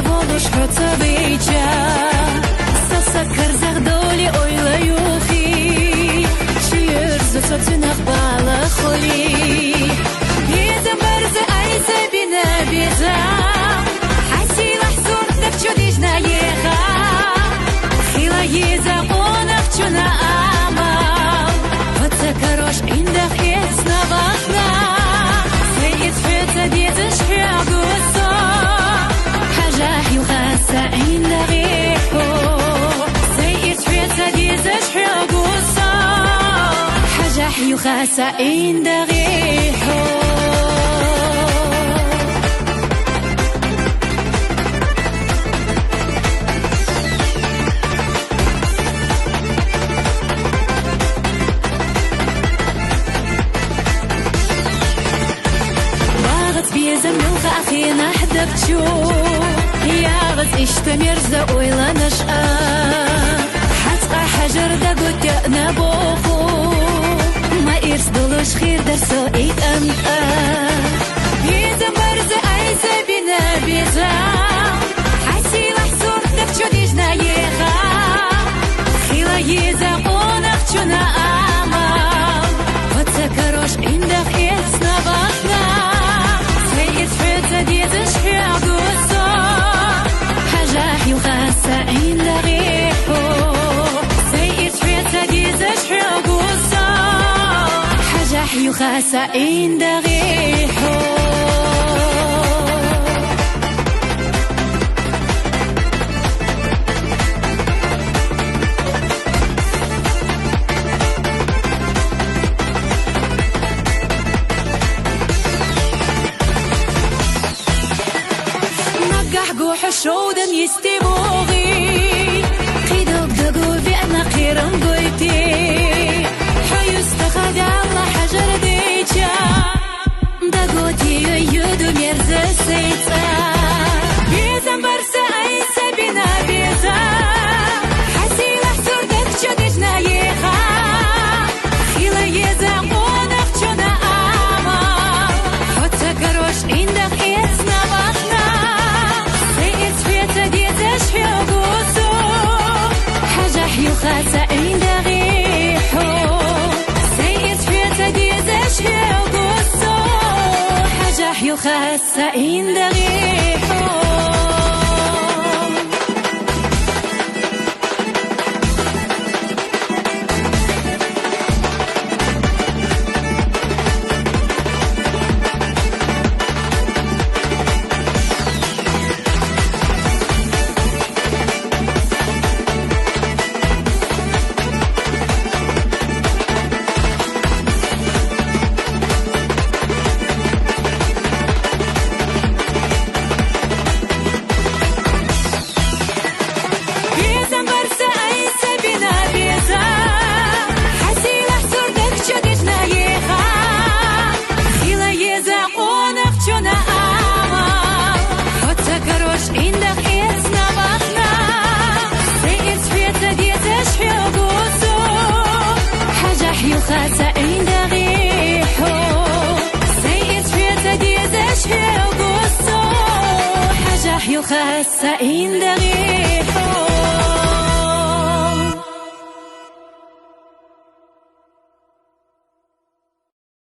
волош процавича сасакар захдоли ойлаюхи чир зацацунах бала холи беза барза айса бина беза хаси лахзун так чудишна еха хила еза онах чуна амал вацакарош индах есна бахна сеет фета деза шхягуса يخاسا عند غيحو سيئت فيتا ديزاش حيقوصا حاجة يخاسا عند غيحو باغت بيزا ملغا أخينا حدا بتشوف ياغز اشتمر زاويلا نشأة حتقع حجر دا قد نبوخو ما إرس دولوش خير درسو إيك أمتا بيزا برزا أيزا بنا بيزا حسي لحصور دفشو ديجنا يخا خيلا يزا قونخ چونا آمال واتساكروش عندك إسنا بخنا سيئت فتا ديزش حيعقوصا يخاسا عند غيحو سيئت فيتا ديزاش حيقوصا حاجة يخاسا عند غيحو حشودا يستبوغي قيدوك دقو في أنا قيرم قويتي حيستخد الله حجر ديجا دقوتي يودو ميرزا سيتا بيزا برسا أيسا بنا بيزا حسي لحسور دكشو ديجنا يخا خيلا يزا قونك چونا آمال حتى كروش عندك إسنا بطنا يخاسا عند غيحو سيئت فيتا ديزاش حيقوصو حاجة يخاسا عند غيحو يخاسا عند غيحو سيئت فيتا ديزاش حيقوصو حاجة يخاسا عند غيحو